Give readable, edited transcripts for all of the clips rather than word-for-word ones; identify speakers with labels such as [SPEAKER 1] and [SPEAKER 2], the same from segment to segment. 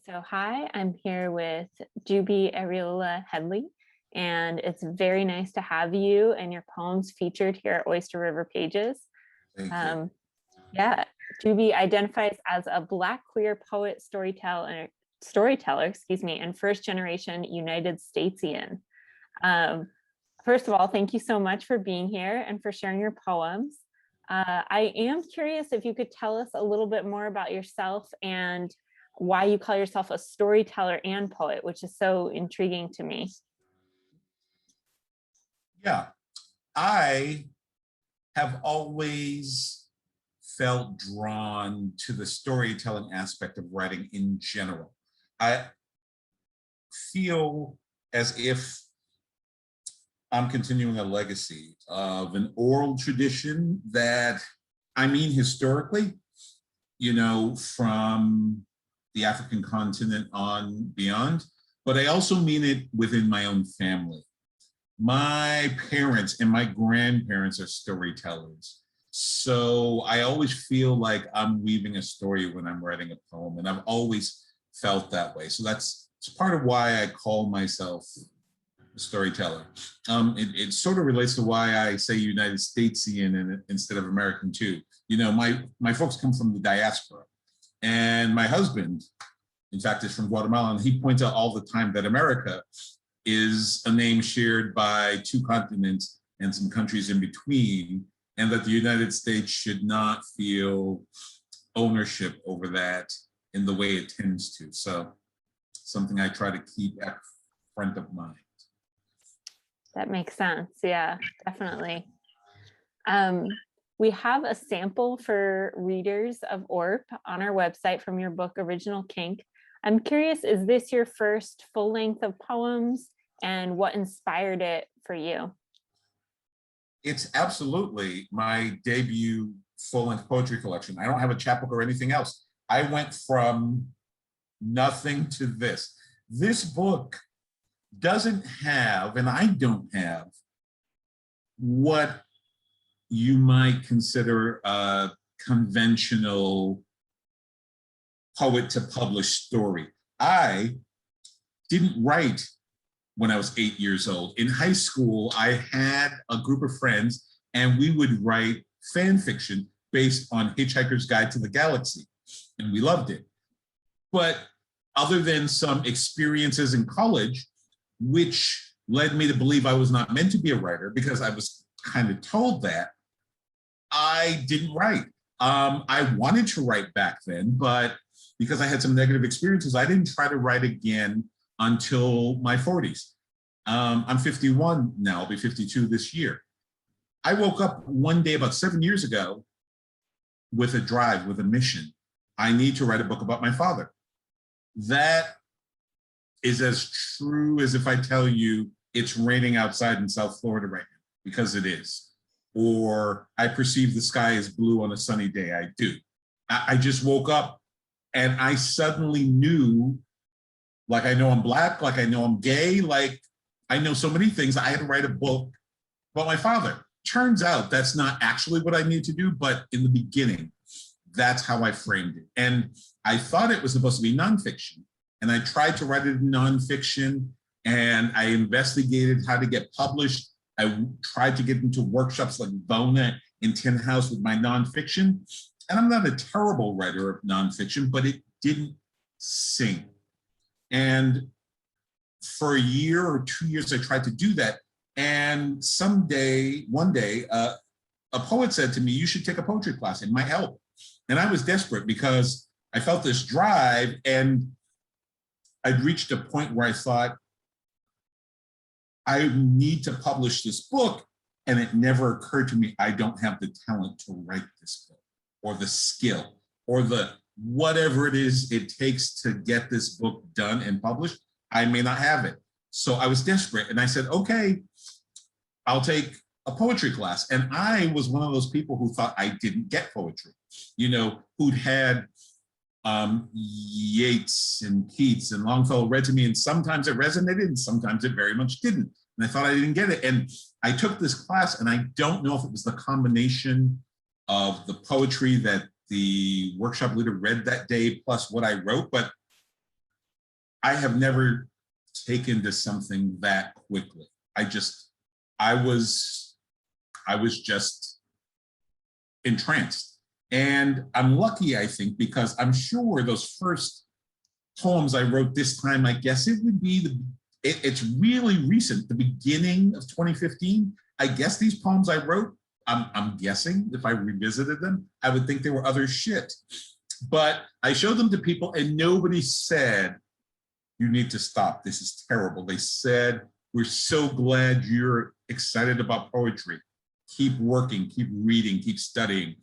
[SPEAKER 1] Hi, I'm here with Jubi Arriola-Headley, and it's very nice to have you and your poems featured here at Oyster River Pages.
[SPEAKER 2] Thank you.
[SPEAKER 1] Yeah, Jubi identifies as a Black queer poet, storyteller, and first generation United Statesian. First of all, thank you so much for being here and for sharing your poems. I am curious if you could tell us a little bit more about yourself and why you call yourself a storyteller and poet, which is so intriguing to me.
[SPEAKER 2] Yeah, I have always felt drawn to the storytelling aspect of writing in general. I feel as if I'm continuing a legacy of an oral tradition that, I mean, historically, from the African continent on beyond, but I also mean it within my own family. My parents and my grandparents are storytellers. So I always feel like I'm weaving a story when I'm writing a poem, and I've always felt that way. So it's part of why I call myself a storyteller. It sort of relates to why I say United Statesian instead of American too. My folks come from the diaspora. And my husband, in fact, is from Guatemala, and he points out all the time that America is a name shared by two continents and some countries in between, and that the United States should not feel ownership over that in the way it tends to. So something I try to keep at front of mind.
[SPEAKER 1] That makes sense. Yeah, definitely. We have a sample for readers of ORP on our website from your book, Original Kink. I'm curious, is this your first full length of poems, and what inspired it for you?
[SPEAKER 2] It's absolutely my debut full-length poetry collection. I don't have a chapbook or anything else. I went from nothing to this. This book doesn't have, and I don't have, what you might consider a conventional poet to publish story. I didn't write when I was 8 years old. In high school, I had a group of friends and we would write fan fiction based on Hitchhiker's Guide to the Galaxy, and we loved it. But other than some experiences in college, which led me to believe I was not meant to be a writer because I was kind of told that, I didn't write. I wanted to write back then, but because I had some negative experiences, I didn't try to write again until my 40s. I'm 51 now, I'll be 52 this year. I woke up one day about 7 years ago with a drive, with a mission. I need to write a book about my father. That is as true as if I tell you it's raining outside in South Florida right now, because it is. Or I perceive the sky as blue on a sunny day. I do. I just woke up and I suddenly knew, like I know I'm Black, like I know I'm gay, like I know so many things. I had to write a book about my father. Turns out that's not actually what I need to do, but in the beginning, that's how I framed it. And I thought it was supposed to be nonfiction. And I tried to write it in nonfiction, and I investigated how to get published. I tried to get into workshops like Bona in Tin House with my nonfiction. And I'm not a terrible writer of nonfiction, but it didn't sing. And for a year or 2 years, I tried to do that. And one day, a poet said to me, you should take a poetry class, it might help. And I was desperate because I felt this drive, and I'd reached a point where I thought, I need to publish this book. And it never occurred to me, I don't have the talent to write this book, or the skill, or the whatever it is it takes to get this book done and published. I may not have it. So I was desperate, and I said, okay, I'll take a poetry class. And I was one of those people who thought I didn't get poetry, who'd had Yeats and Keats and Longfellow read to me, and sometimes it resonated and sometimes it very much didn't. And I thought I didn't get it. And I took this class, and I don't know if it was the combination of the poetry that the workshop leader read that day plus what I wrote, but I have never taken to something that quickly. I was just entranced. And I'm lucky, I think, because I'm sure those first poems I wrote this time, I guess it would be it's really recent, the beginning of 2015. I guess these poems I wrote, I'm guessing if I revisited them, I would think they were other shit. But I showed them to people and nobody said, you need to stop, this is terrible. They said, we're so glad you're excited about poetry. Keep working, keep reading, keep studying.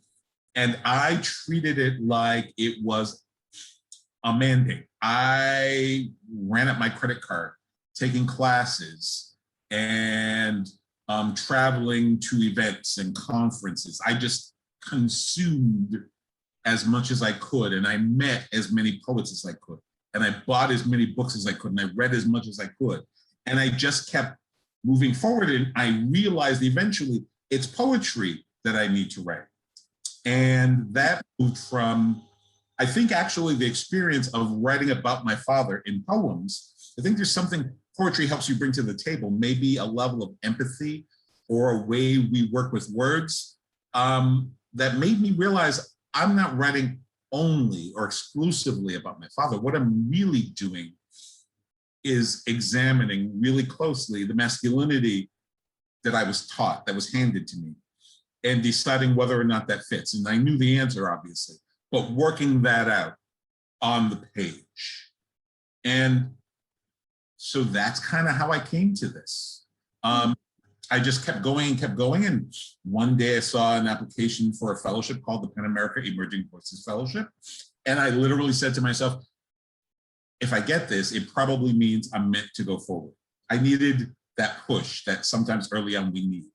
[SPEAKER 2] And I treated it like it was a mandate. I ran up my credit card, taking classes and traveling to events and conferences. I just consumed as much as I could, and I met as many poets as I could, and I bought as many books as I could, and I read as much as I could. And I just kept moving forward, and I realized eventually it's poetry that I need to write. And that moved from, I think actually the experience of writing about my father in poems, I think there's something poetry helps you bring to the table, maybe a level of empathy or a way we work with words that made me realize I'm not writing only or exclusively about my father. What I'm really doing is examining really closely the masculinity that I was taught, that was handed to me, and deciding whether or not that fits. And I knew the answer, obviously, but working that out on the page. And so that's kind of how I came to this. I just kept going and kept going. And one day I saw an application for a fellowship called the PEN America Emerging Voices Fellowship. And I literally said to myself, if I get this, it probably means I'm meant to go forward. I needed that push that sometimes early on we need.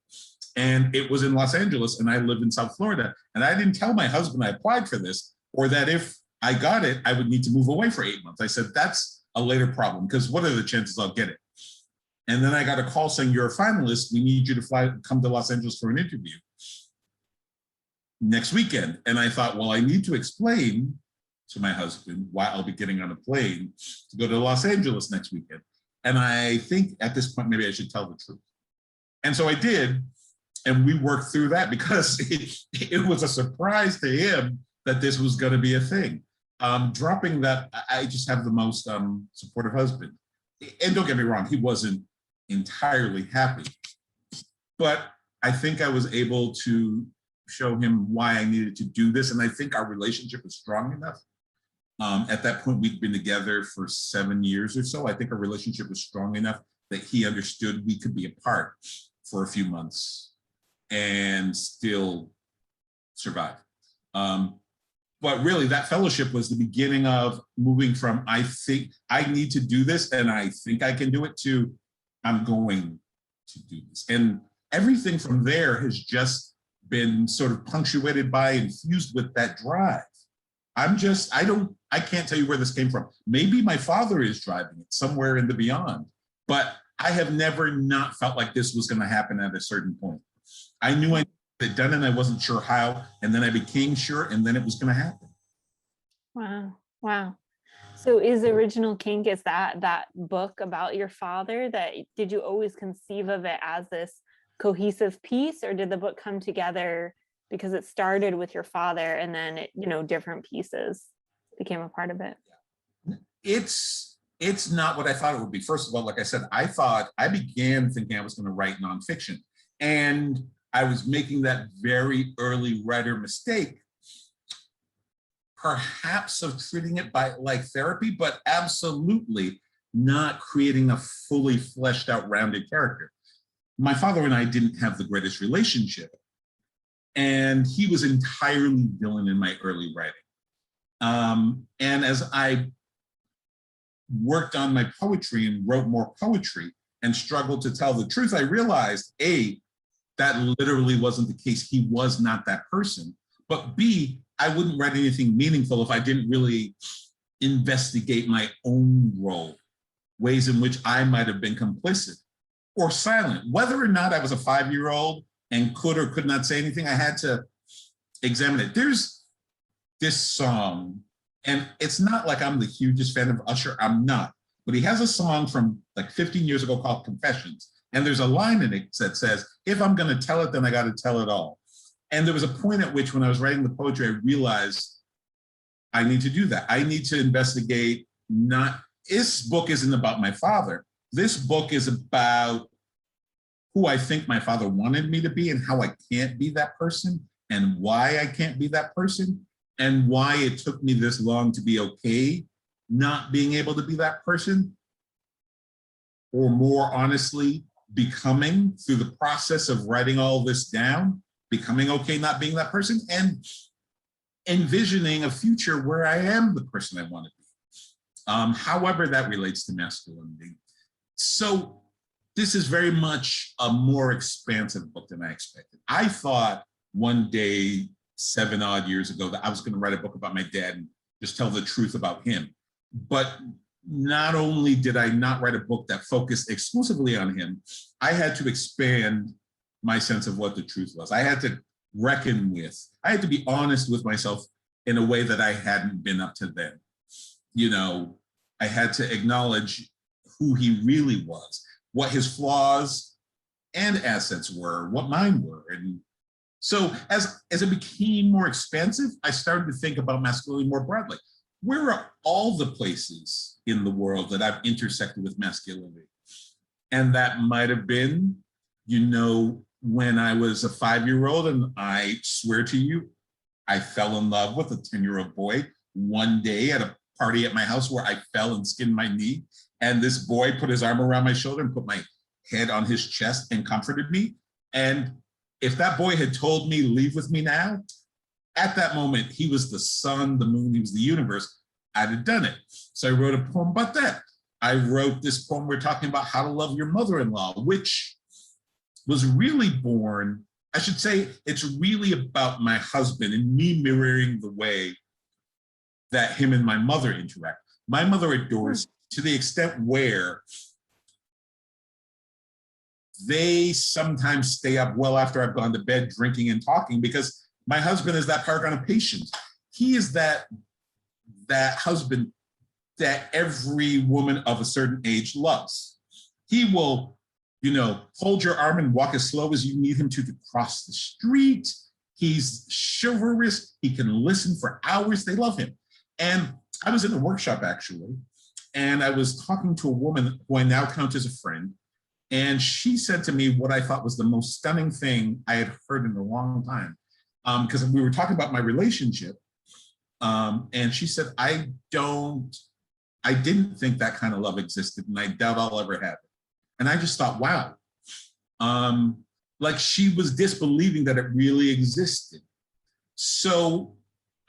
[SPEAKER 2] And it was in Los Angeles, and I live in South Florida. And I didn't tell my husband I applied for this, or that if I got it, I would need to move away for 8 months. I said, that's a later problem, because what are the chances I'll get it? And then I got a call saying, you're a finalist. We need you to come to Los Angeles for an interview next weekend. And I thought, well, I need to explain to my husband why I'll be getting on a plane to go to Los Angeles next weekend. And I think at this point, maybe I should tell the truth. And so I did. And we worked through that because it was a surprise to him that this was going to be a thing. Dropping that, I just have the most supportive husband. And don't get me wrong, he wasn't entirely happy. But I think I was able to show him why I needed to do this. And I think our relationship is strong enough. At that point, we'd been together for 7 years or so. I think our relationship was strong enough that he understood we could be apart for a few months and still survive. But really, that fellowship was the beginning of moving from, I think I need to do this and I think I can do it, to I'm going to do this. And everything from there has just been sort of punctuated by, infused with that drive. I can't tell you where this came from. Maybe my father is driving it somewhere in the beyond, but I have never not felt like this was going to happen at a certain point. I knew I had done it, and I wasn't sure how, and then I became sure, and then it was going to happen.
[SPEAKER 1] Wow. So is Original Kink, is that book about your father? Did you always conceive of it as this cohesive piece, or did the book come together because it started with your father and then different pieces became a part of it?
[SPEAKER 2] It's not what I thought it would be. First of all, like I said, I began thinking I was going to write nonfiction, and I was making that very early writer mistake, perhaps of treating it like therapy, but absolutely not creating a fully fleshed out, rounded character. My father and I didn't have the greatest relationship, and he was entirely villain in my early writing. And as I worked on my poetry and wrote more poetry and struggled to tell the truth, I realized, A, that literally wasn't the case. He was not that person. But B, I wouldn't write anything meaningful if I didn't really investigate my own role, ways in which I might have been complicit or silent. Whether or not I was a 5-year-old and could or could not say anything, I had to examine it. There's this song, and it's not like I'm the hugest fan of Usher, I'm not, but he has a song from like 15 years ago called Confessions. And there's a line in it that says, if I'm going to tell it, then I got to tell it all. And there was a point at which when I was writing the poetry, I realized I need to do that. I need to investigate, not, this book isn't about my father. This book is about who I think my father wanted me to be and how I can't be that person and why I can't be that person and why it took me this long to be okay not being able to be that person, or more honestly, becoming through the process of writing all this down, becoming okay not being that person, and envisioning a future where I am the person I want to be. However that relates to masculinity. So this is very much a more expansive book than I expected. I thought one day, 7 odd years ago, that I was going to write a book about my dad and just tell the truth about him. But not only did I not write a book that focused exclusively on him, I had to expand my sense of what the truth was. I had to reckon with, I had to be honest with myself in a way that I hadn't been up to then. You know, I had to acknowledge who he really was, what his flaws and assets were, what mine were. And so as it became more expansive, I started to think about masculinity more broadly. Where are all the places in the world that I've intersected with masculinity? And that might have been, you know, when I was a 5-year-old, and I swear to you, I fell in love with a 10-year-old boy one day at a party at my house where I fell and skinned my knee. And this boy put his arm around my shoulder and put my head on his chest and comforted me. And if that boy had told me, leave with me now, at that moment, he was the sun, the moon, he was the universe, I'd have done it. So I wrote a poem about that. I wrote this poem, we're talking about how to love your mother-in-law, which was really born, I should say, it's really about my husband and me mirroring the way that him and my mother interact. My mother adores to the extent where they sometimes stay up well after I've gone to bed drinking and talking, because my husband is that paragon of patience. He is that husband that every woman of a certain age loves. He will, you know, hold your arm and walk as slow as you need him to cross the street. He's chivalrous. He can listen for hours. They love him. And I was in a workshop actually, and I was talking to a woman who I now count as a friend. And she said to me what I thought was the most stunning thing I had heard in a long time. Because we were talking about my relationship. And she said, I didn't think that kind of love existed, and I doubt I'll ever have it. And I just thought, wow. Like she was disbelieving that it really existed. So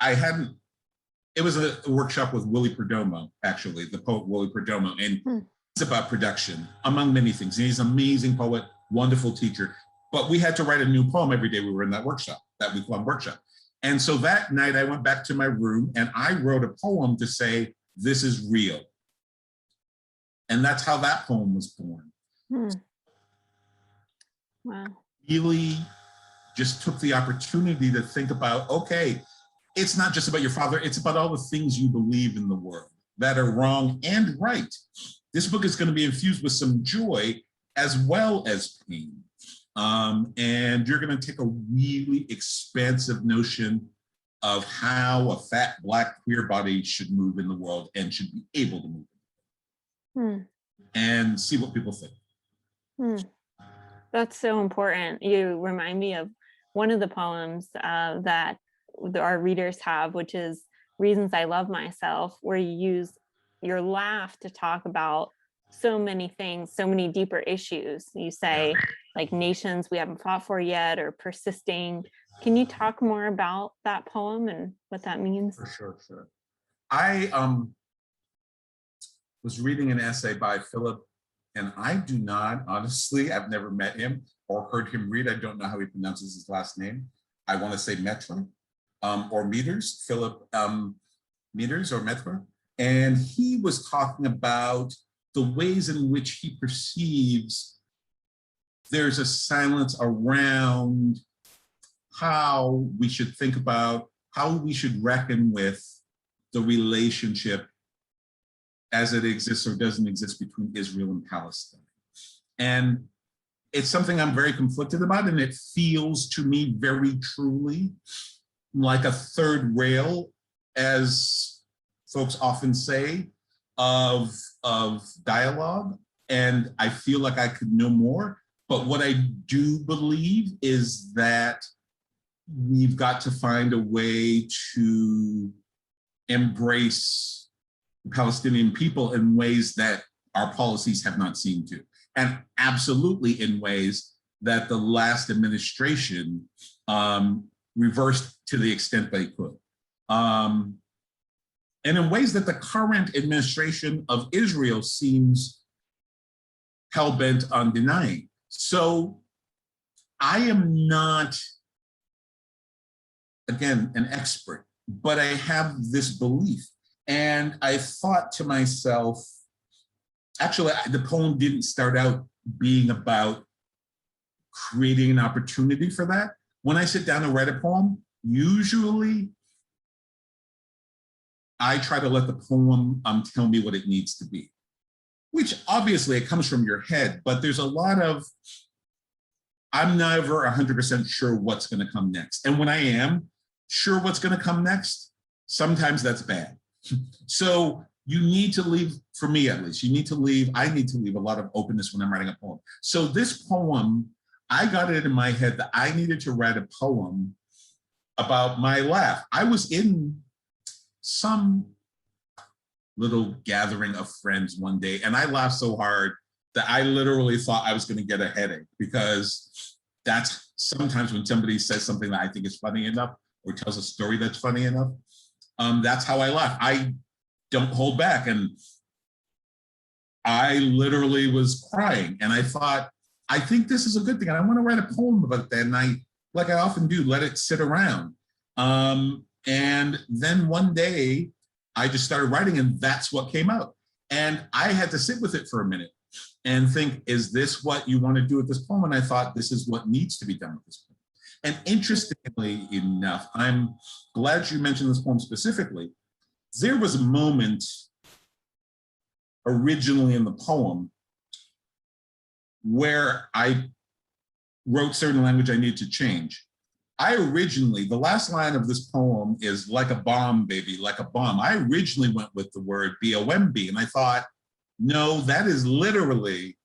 [SPEAKER 2] it was a workshop with Willie Perdomo, actually, the poet Willie Perdomo, and it's about production, among many things. And he's an amazing poet, wonderful teacher. But we had to write a new poem every day we were in that workshop, that week-long workshop. And so that night I went back to my room and I wrote a poem to say, this is real. And that's how that poem was born.
[SPEAKER 1] Wow.
[SPEAKER 2] Really just took the opportunity to think about, okay, it's not just about your father, it's about all the things you believe in the world that are wrong and right. This book is going to be infused with some joy as well as pain. And you're going to take a really expansive notion of how a fat Black queer body should move in the world and should be able to move and see what people think.
[SPEAKER 1] That's so important. You remind me of one of the poems that our readers have, which is Reasons I Love Myself, where you use your laugh to talk about so many things, so many deeper issues. You say like nations we haven't fought for yet, or persisting. Can you talk more about that poem and what that means?
[SPEAKER 2] For sure. I was reading an essay by Philip, and I do not, honestly, I've never met him or heard him read. I don't know how he pronounces his last name. I want to say Metra or Meters, Philip Meters or Metra. And he was talking about the ways in which he perceives there's a silence around how we should think about, how we should reckon with the relationship as it exists or doesn't exist between Israel and Palestine. And it's something I'm very conflicted about, and it feels to me very truly like a third rail, as folks often say, of dialogue. And I feel like I could know more. But what I do believe is that we've got to find a way to embrace the Palestinian people in ways that our policies have not seemed to, and absolutely in ways that the last administration reversed to the extent they could. And in ways that the current administration of Israel seems hell-bent on denying. So I am not, again, an expert, but I have this belief. And I thought to myself, actually, the poem didn't start out being about creating an opportunity for that. When I sit down and write a poem, usually I try to let the poem tell me what it needs to be, which obviously it comes from your head, but there's a lot of, I'm never 100% sure what's going to come next. And when I am sure what's going to come next, sometimes that's bad. So you need to leave, for me at least, I need to leave a lot of openness when I'm writing a poem. So this poem, I got it in my head that I needed to write a poem about my laugh. I was in some little gathering of friends one day, and I laughed so hard that I literally thought I was going to get a headache, because that's sometimes when somebody says something that I think is funny enough or tells a story that's funny enough, that's how I laugh. I don't hold back. And I literally was crying, and I thought, I think this is a good thing. I want to write a poem about that. And I, like I often do, let it sit around. And then one day I just started writing, and that's what came out. And I had to sit with it for a minute and think, is this what you want to do with this poem? And I thought, this is what needs to be done with this poem. And interestingly enough, I'm glad you mentioned this poem specifically. There was a moment originally in the poem where I wrote certain language I needed to change. I originally, the last line of this poem is like a bomb, baby, like a bomb. I originally went with the word B-O-M-B, and I thought, no, that is literally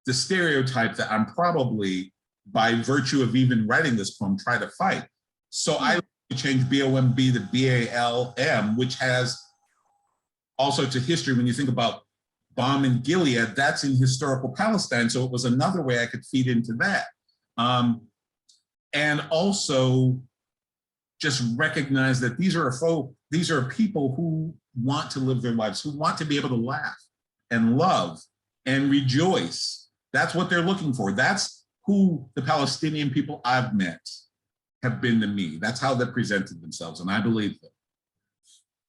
[SPEAKER 2] the stereotype that I'm probably, by virtue of even writing this poem, try to fight. So I changed B-O-M-B to B-A-L-M, which has all sorts of history. When you think about Bomb in Gilead, that's in historical Palestine. So it was another way I could feed into that. And also just recognize that these are people who want to live their lives, who want to be able to laugh and love and rejoice. That's what they're looking for. That's who the Palestinian people I've met have been to me. That's how they presented themselves, and I believe them.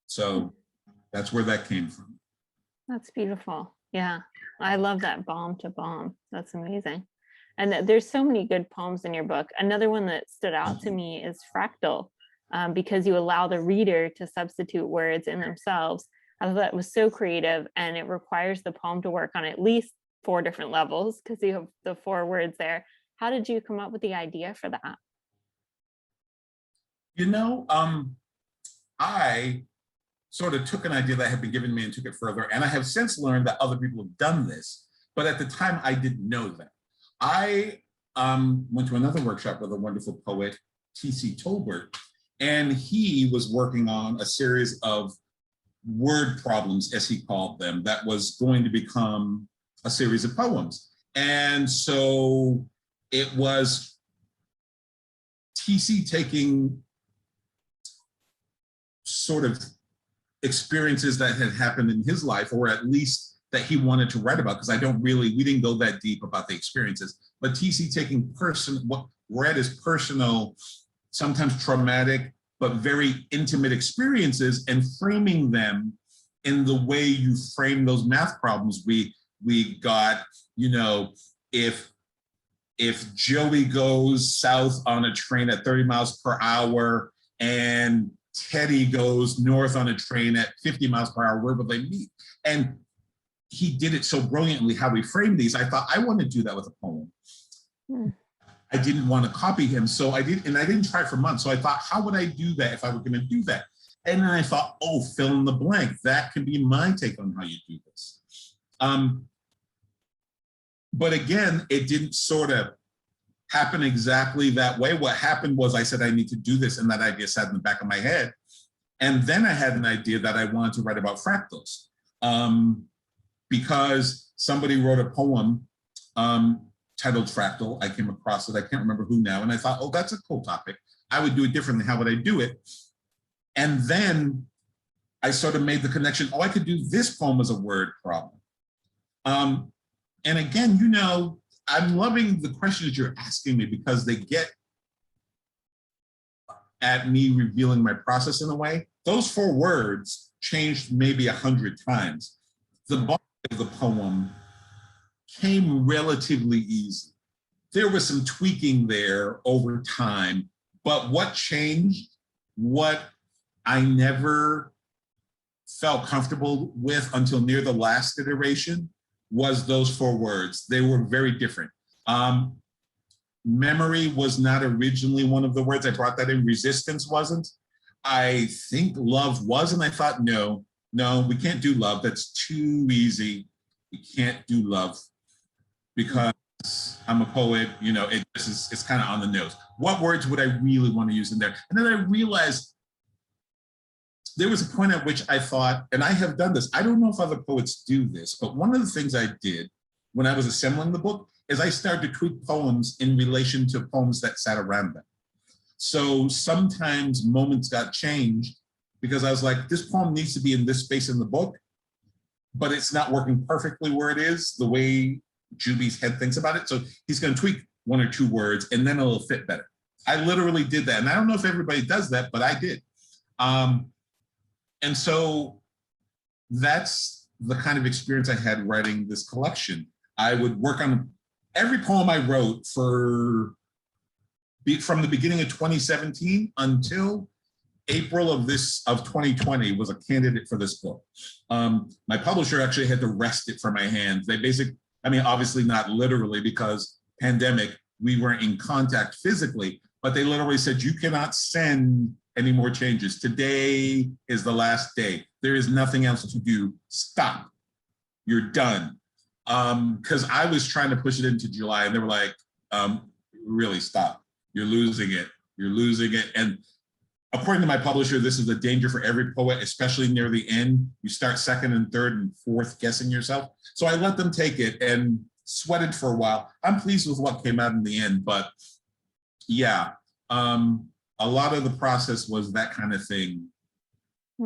[SPEAKER 2] So that's where that came from.
[SPEAKER 1] That's beautiful. Yeah, I love that bomb to bomb. That's amazing. And there's so many good poems in your book. Another one that stood out to me is Fractal, because you allow the reader to substitute words in themselves. I thought that was so creative, and it requires the poem to work on at least 4 different levels, because you have the 4 words there. How did you come up with the idea for that?
[SPEAKER 2] You know, I sort of took an idea that had been given me and took it further. And I have since learned that other people have done this, but at the time I didn't know that. I went to another workshop with a wonderful poet, T.C. Tolbert, and he was working on a series of word problems, as he called them, that was going to become a series of poems. And so it was T.C. taking sort of experiences that had happened in his life, or at least that he wanted to write about, because we didn't go that deep about the experiences, but TC taking what read as personal, sometimes traumatic, but very intimate experiences and framing them in the way you frame those math problems. We got, you know, if Joey goes south on a train at 30 miles per hour and Teddy goes north on a train at 50 miles per hour, where will they meet? And he did it so brilliantly how he framed these. I thought, I want to do that with a poem. I didn't want to copy him, so I did, and I didn't try for months. So I thought, how would I do that if I were going to do that? And then I thought, oh, fill in the blank. That can be my take on how you do this. But again, it didn't sort of happen exactly that way. What happened was I said, I need to do this, and that idea sat in the back of my head. And then I had an idea that I wanted to write about fractals, because somebody wrote a poem titled Fractal. I came across it. I can't remember who now. And I thought, oh, that's a cool topic. I would do it differently. How would I do it? And then I sort of made the connection. Oh, I could do this poem as a word problem. And again, you know, I'm loving the questions you're asking me, because they get at me revealing my process in a way. Those 4 words changed maybe 100 times. The body of the poem came relatively easy. There was some tweaking there over time, but what changed, what I never felt comfortable with until near the last iteration, was those 4 words. They were very different. Memory was not originally one of the words. I brought that in. Resistance wasn't. I think love was, and I thought, no, we can't do love. That's too easy. We can't do love, because I'm a poet, you know, it's kind of on the nose. What words would I really want to use in there? And then I realized there was a point at which I thought, and I have done this, I don't know if other poets do this, but one of the things I did when I was assembling the book is I started to tweak poems in relation to poems that sat around them. So sometimes moments got changed because I was like, this poem needs to be in this space in the book, but it's not working perfectly where it is, the way Jubi's head thinks about it. So he's going to tweak 1 or 2 words, and then it'll fit better. I literally did that. And I don't know if everybody does that, but I did. And so that's the kind of experience I had writing this collection. I would work on every poem I wrote from the beginning of 2017 until April of 2020 was a candidate for this book. My publisher actually had to wrest it from my hands. They I mean, obviously not literally, because pandemic, we weren't in contact physically, but they literally said, you cannot send any more changes. Today is the last day. There is nothing else to do. Stop. You're done. Because I was trying to push it into July, and they were like, really stop. You're losing it. You're losing it. And according to my publisher, this is a danger for every poet, especially near the end. You start 2nd and 3rd and 4th guessing yourself. So I let them take it and sweated for a while. I'm pleased with what came out in the end, but yeah, a lot of the process was that kind of thing. I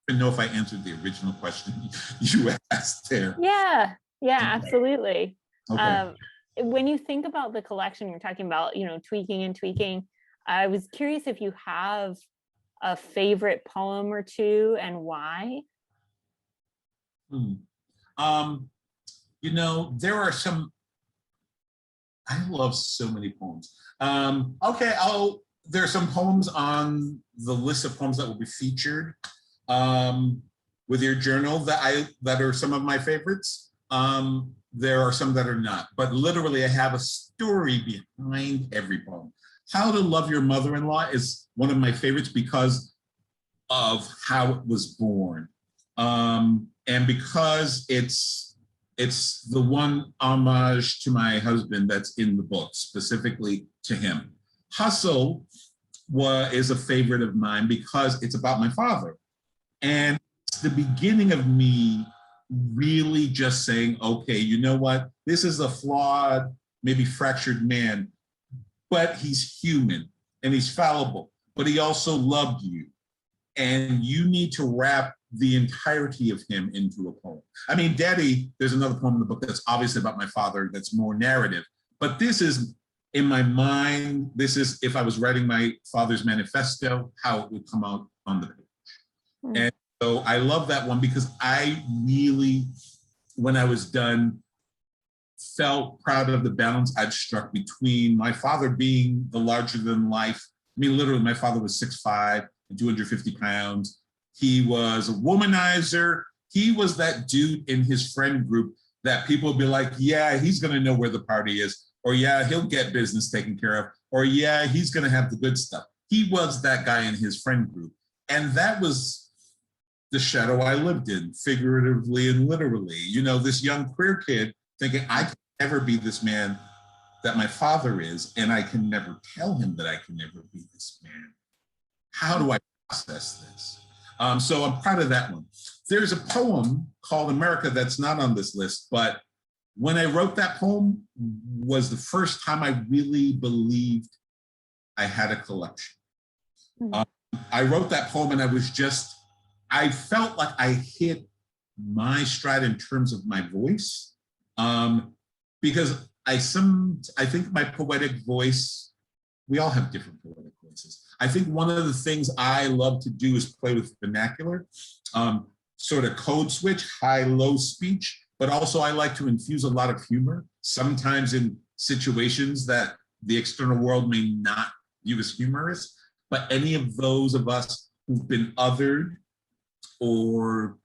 [SPEAKER 2] don't know if I answered the original question you asked there.
[SPEAKER 1] Yeah, absolutely.
[SPEAKER 2] Okay.
[SPEAKER 1] When you think about the collection, you're talking about, you know, tweaking and tweaking. I was curious if you have a favorite poem or 2 and why.
[SPEAKER 2] You know, there are some, I love so many poems. Okay, there are some poems on the list of poems that will be featured with your journal that are some of my favorites. There are some that are not, but literally I have a story behind every poem. How to Love Your Mother-in-Law is one of my favorites because of how it was born. And because it's the one homage to my husband that's in the book, specifically to him. Hustle is a favorite of mine because it's about my father. And it's the beginning of me really just saying, okay, you know what? This is a flawed, maybe fractured man, but he's human and he's fallible, but he also loved you. And you need to wrap the entirety of him into a poem. I mean, Daddy, there's another poem in the book that's obviously about my father that's more narrative, but this is in my mind, this is if I was writing my father's manifesto, how it would come out on the page. And so I love that one because I really, when I was done, felt proud of the balance I'd struck between my father being the larger than life. I mean, literally, my father was 6'5", 250 pounds. He was a womanizer. He was that dude in his friend group that people would be like, yeah, he's going to know where the party is, or yeah, he'll get business taken care of, or yeah, he's going to have the good stuff. He was that guy in his friend group. And that was the shadow I lived in, figuratively and literally. You know, this young queer kid thinking, I can never be this man that my father is, and I can never tell him that I can never be this man. How do I process this? So I'm proud of that one. There's a poem called America that's not on this list, but when I wrote that poem was the first time I really believed I had a collection. I wrote that poem and I felt like I hit my stride in terms of my voice, because I think my poetic voice, we all have different poetic voices. I think one of the things I love to do is play with vernacular, sort of code switch, high-low speech, but also I like to infuse a lot of humor, sometimes in situations that the external world may not view as humorous, but any of those of us who've been othered or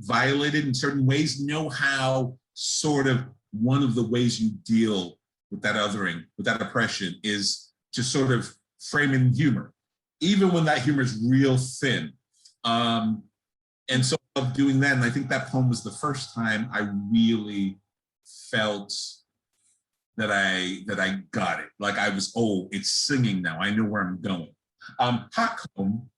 [SPEAKER 2] violated in certain ways know how sort of one of the ways you deal with that othering, with that oppression, is to sort of frame in humor, even when that humor is real thin. And so of doing that, and I think that poem was the first time I really felt that I got it. Like I was, oh, it's singing now. I know where I'm going. Hot Comb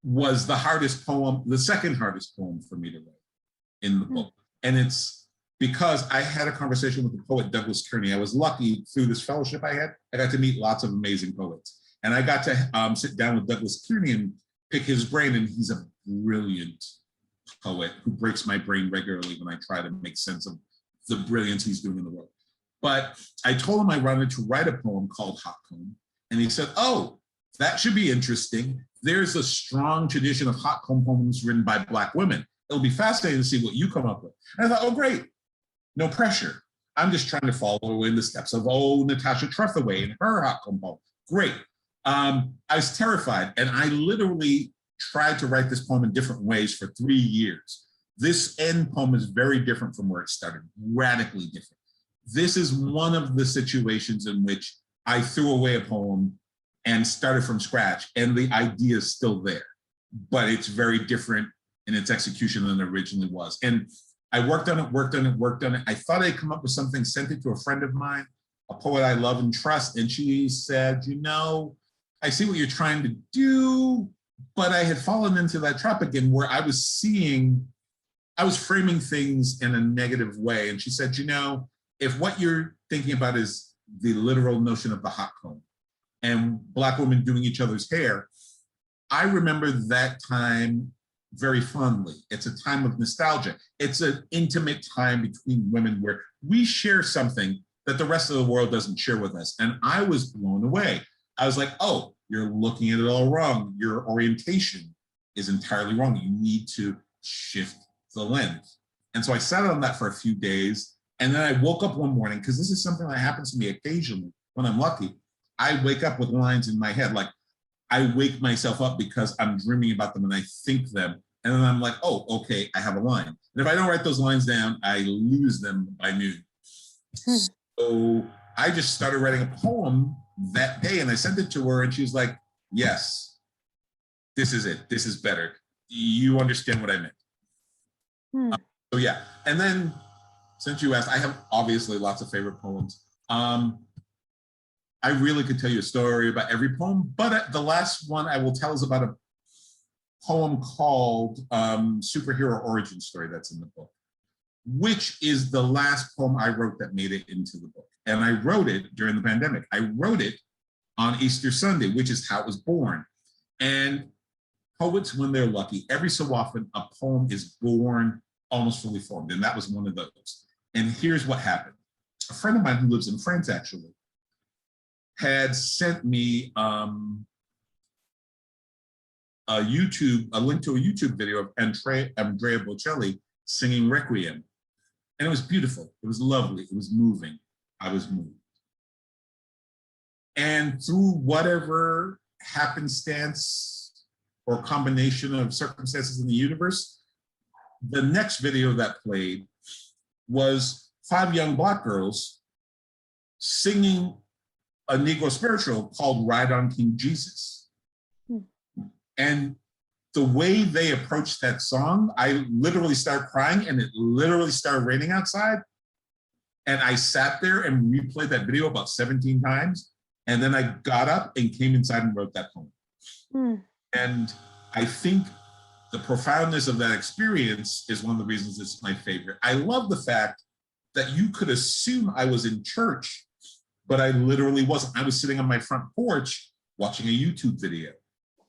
[SPEAKER 2] was the hardest poem, the second hardest poem for me to write in the book. And it's because I had a conversation with the poet Douglas Kearney. I was lucky through this fellowship I had. I got to meet lots of amazing poets. And I got to sit down with Douglas Kearney and pick his brain. And he's a brilliant poet who breaks my brain regularly when I try to make sense of the brilliance he's doing in the world. But I told him I wanted to write a poem called Hot Comb. And he said, oh, that should be interesting. There's a strong tradition of hot comb poems written by Black women. It'll be fascinating to see what you come up with. And I thought, oh, great. No pressure. I'm just trying to follow in the steps of, Natasha Trethewey and her hot comb poem. Great. I was terrified. And I literally tried to write this poem in different ways for 3 years. This end poem is very different from where it started, radically different. This is one of the situations in which I threw away a poem and started from scratch, and the idea is still there, but it's very different in its execution than it originally was. And I worked on it. I thought I'd come up with something, sent it to a friend of mine, a poet I love and trust, and she said, I see what you're trying to do, but I had fallen into that trap again where I was framing things in a negative way. And she said, if what you're thinking about is the literal notion of the hot comb and Black women doing each other's hair, I remember that time very fondly. It's a time of nostalgia. It's an intimate time between women where we share something that the rest of the world doesn't share with us. And I was blown away. I was like, oh, you're looking at it all wrong. Your orientation is entirely wrong. You need to shift the lens. And so I sat on that for a few days. And then I woke up one morning, because this is something that happens to me occasionally when I'm lucky. I wake up with lines in my head, like I wake myself up because I'm dreaming about them and I think them. And then I'm like, oh, okay, I have a line. And if I don't write those lines down, I lose them by noon. So I just started writing a poem that day and I sent it to her and she was like, yes, this is it. This is better. You understand what I meant. So yeah. And then since you asked, I have obviously lots of favorite poems. I really could tell you a story about every poem, but the last one I will tell is about a poem called Superhero Origin Story that's in the book, which is the last poem I wrote that made it into the book. And I wrote it during the pandemic. I wrote it on Easter Sunday, which is how it was born. And poets, when they're lucky, every so often a poem is born almost fully formed. And that was one of those. And here's what happened. A friend of mine who lives in France, actually, had sent me a link to a YouTube video of Andrea Bocelli singing Requiem. And it was beautiful. It was lovely. It was moving. I was moved. And through whatever happenstance or combination of circumstances in the universe, the next video that played was 5 young Black girls singing a Negro spiritual called Ride on King Jesus. And the way they approached that song, I literally started crying and it literally started raining outside. And I sat there and replayed that video about 17 times. And then I got up and came inside and wrote that poem. And I think the profoundness of that experience is one of the reasons it's my favorite. I love the fact that you could assume I was in church, but I literally wasn't. I was sitting on my front porch watching a YouTube video.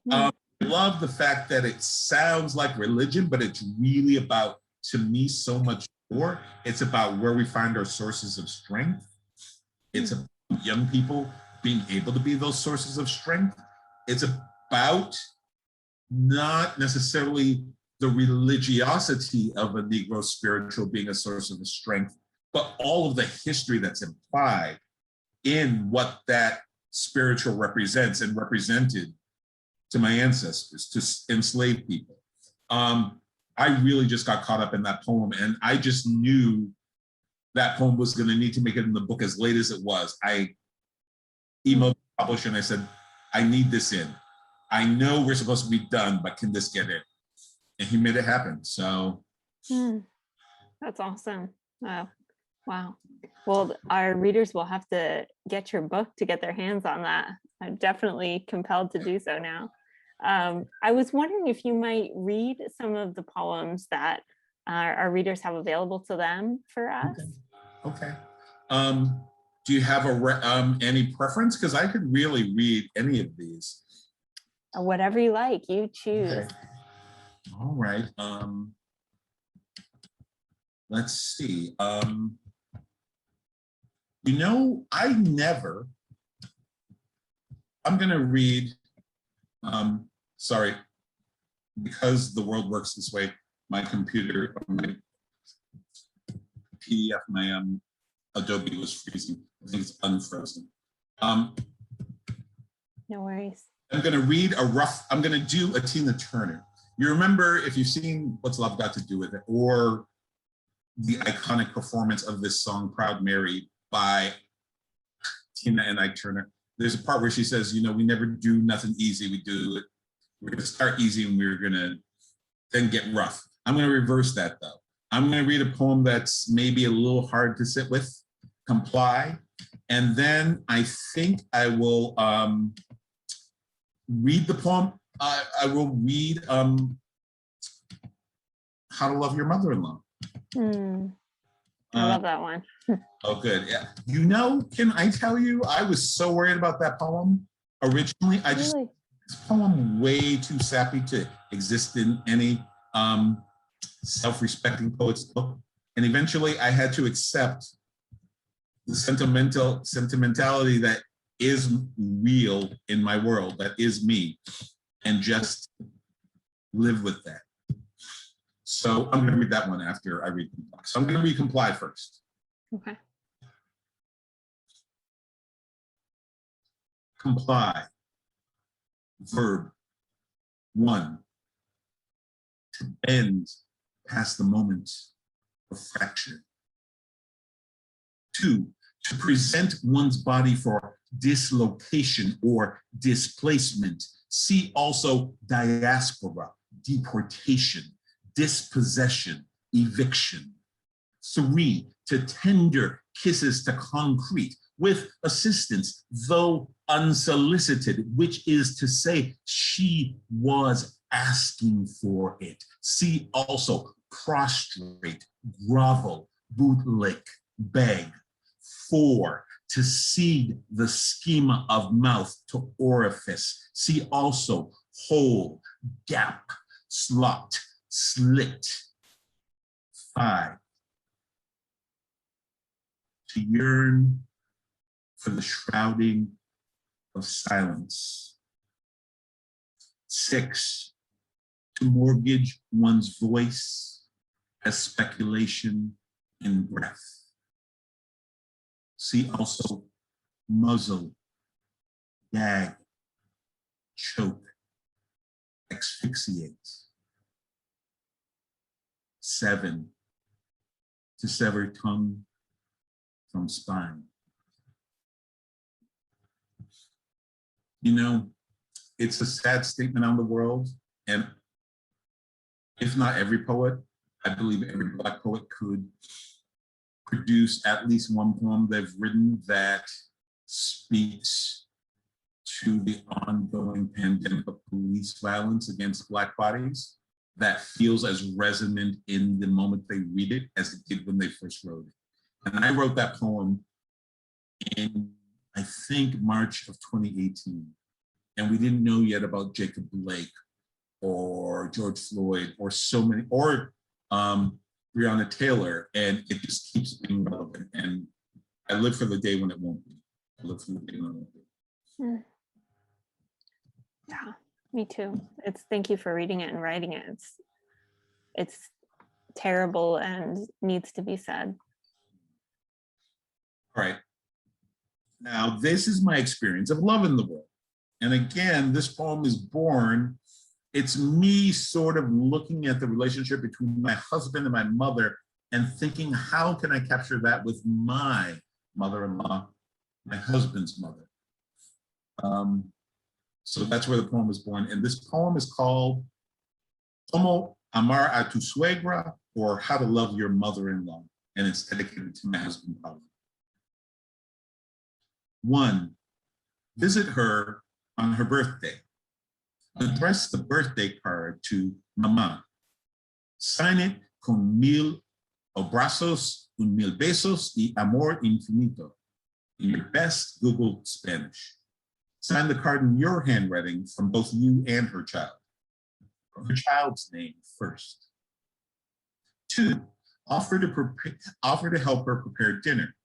[SPEAKER 2] I love the fact that it sounds like religion, but it's really about, to me, so much more. It's about where we find our sources of strength. It's about young people being able to be those sources of strength. It's about not necessarily the religiosity of a Negro spiritual being a source of strength, but all of the history that's implied in what that spiritual represents and represented to my ancestors, to enslaved people. I really just got caught up in that poem, and I just knew that poem was going to need to make it in the book as late as it was. I emailed the publisher and I said, I need this in. I know we're supposed to be done, but can this get in? And he made it happen, so.
[SPEAKER 1] That's awesome. Wow. Well, our readers will have to get your book to get their hands on that. I'm definitely compelled to do so now. I was wondering if you might read some of the poems that our readers have available to them for us.
[SPEAKER 2] Okay. Do you have any preference? Because I could really read any of these.
[SPEAKER 1] Whatever you like, you choose.
[SPEAKER 2] Okay. All right. Let's see. You know, I'm gonna read, sorry, because the world works this way, my computer, my PDF, my Adobe was freezing. I think it's unfrozen.
[SPEAKER 1] No worries.
[SPEAKER 2] I'm gonna do a Tina Turner. You remember, if you've seen What's Love Got to Do with It, or the iconic performance of this song, Proud Mary, by Tina and Ike Turner, there's a part where she says, you know, we never do nothing easy, we're gonna start easy and we're gonna then get rough. I'm gonna reverse that though. I'm gonna read a poem that's maybe a little hard to sit with, Comply, and then I think I will read the poem. I will read How to Love Your Mother-in-Law.
[SPEAKER 1] I love that one.
[SPEAKER 2] Oh, good. Yeah. You know, can I tell you, I was so worried about that poem originally. This poem way too sappy to exist in any self-respecting poet's book. And eventually I had to accept the sentimentality that is real in my world, that is me, and just live with that. So I'm gonna read that one after I read Comply. So I'm gonna read Comply first.
[SPEAKER 1] Okay.
[SPEAKER 2] Comply. Verb 1. To bend past the moment of fracture. 2. To present one's body for dislocation or displacement. See also diaspora, deportation, dispossession, eviction. 3. To tender kisses to concrete with assistance, though unsolicited, which is to say she was asking for it. See also prostrate, grovel, bootlick, beg. 4. To seed the schema of mouth to orifice. See also hole, gap, slot, slit. 5. To yearn for the shrouding of silence. 6. To mortgage one's voice as speculation in breath. See also muzzle, gag, choke, asphyxiate. 7, to sever tongue from spine. You know, it's a sad statement on the world, and if not every poet, I believe every Black poet could produce at least one poem they've written that speaks to the ongoing pandemic of police violence against Black bodies, that feels as resonant in the moment they read it as it did when they first wrote it. And I wrote that poem in, I think, March of 2018. And we didn't know yet about Jacob Blake or George Floyd or so many, or Breonna Taylor, and it just keeps being relevant. And I live for the day when it won't be. I live for the day when it won't be.
[SPEAKER 1] Yeah, me too. Thank you for reading it and writing it. It's terrible and needs to be said.
[SPEAKER 2] All right. Now, this is my experience of love in the world. And again, this poem is born, it's me sort of looking at the relationship between my husband and my mother and thinking, how can I capture that with my mother-in-law, my husband's mother? So that's where the poem was born. And this poem is called Como Amar a tu Suegra, or How to Love Your Mother-in-Law. And it's dedicated to my husband, Paulo. 1, visit her on her birthday. Address the birthday card to Mama. Sign it con 1000 abrazos, 1000 besos y amor infinito in your best Google Spanish. Sign the card in your handwriting from both you and her child. Her child's name first. 2, offer to help her prepare dinner.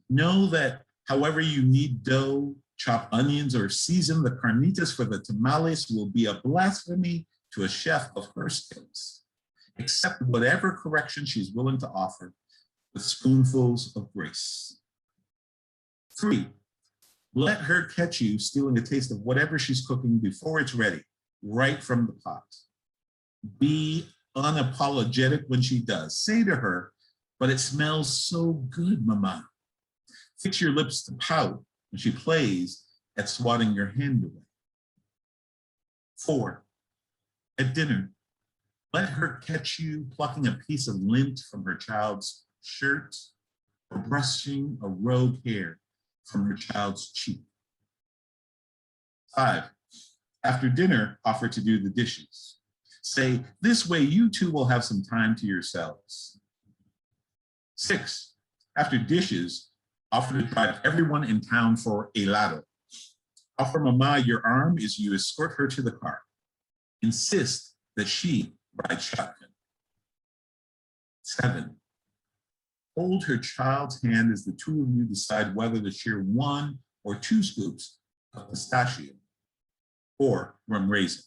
[SPEAKER 2] Know that however you knead dough, chop onions, or season the carnitas for the tamales will be a blasphemy to a chef of her skills. Accept whatever correction she's willing to offer with spoonfuls of grace. 3, let her catch you stealing a taste of whatever she's cooking before it's ready, right from the pot. Be unapologetic when she does. Say to her, but it smells so good, Mama. Fix your lips to pout when she plays at swatting your hand away. 4, at dinner, let her catch you plucking a piece of lint from her child's shirt or brushing a rogue hair from her child's cheek. 5, after dinner, offer to do the dishes. Say, this way you two will have some time to yourselves. 6, after dishes, offer to drive everyone in town for helado. Offer Mama your arm as you escort her to the car. Insist that she ride shotgun. 7, hold her child's hand as the two of you decide whether to share 1 or 2 scoops of pistachio or rum raisin.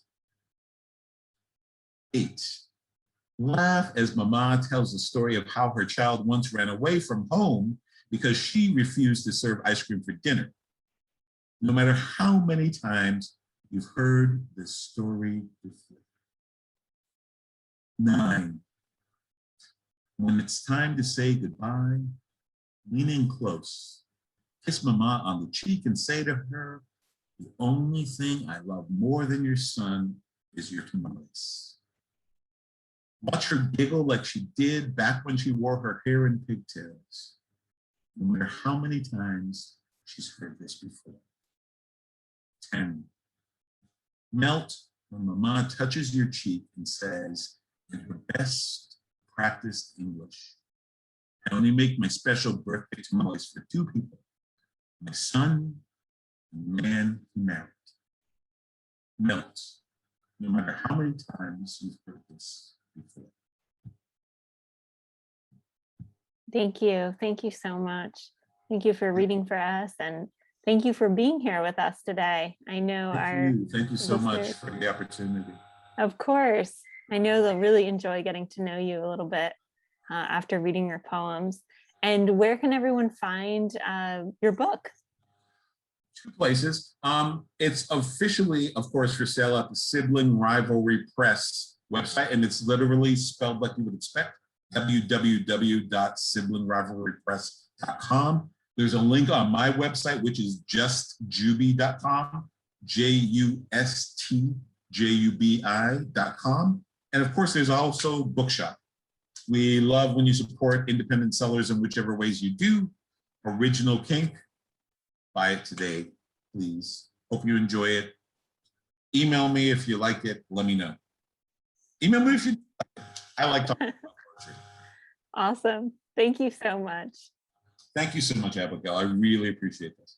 [SPEAKER 2] 8, laugh as Mama tells the story of how her child once ran away from home because she refused to serve ice cream for dinner. No matter how many times you've heard this story before. 9, when it's time to say goodbye, lean in close, kiss Mama on the cheek and say to her, the only thing I love more than your son is your tamales. Watch her giggle like she did back when she wore her hair in pigtails. No matter how many times she's heard this before. 10, melt when Mama touches your cheek and says, in her best practiced English, I only make my special birthday tamales for 2 people, my son and the man he married. Melt, no matter how many times you've heard this before.
[SPEAKER 1] Thank you. Thank you so much. Thank you for reading for us, and thank you for being here with us today. I know
[SPEAKER 2] Thank you so much for the opportunity.
[SPEAKER 1] Of course. I know they'll really enjoy getting to know you a little bit after reading your poems. And where can everyone find your book?
[SPEAKER 2] 2 places. It's officially, of course, for sale at the Sibling Rivalry Press website, and it's literally spelled like you would expect, www.siblingrivalrypress.com. There's a link on my website, which is justjubi.com, JUSTJUBI.com. And of course, there's also Bookshop. We love when you support independent sellers in whichever ways you do. Original Kink, buy it today, please. Hope you enjoy it. Email me if you like it, let me know. Email me if you like it. I like talking about poetry.
[SPEAKER 1] Awesome. Thank you so much.
[SPEAKER 2] Thank you so much, Abigail. I really appreciate this.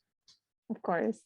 [SPEAKER 1] Of course.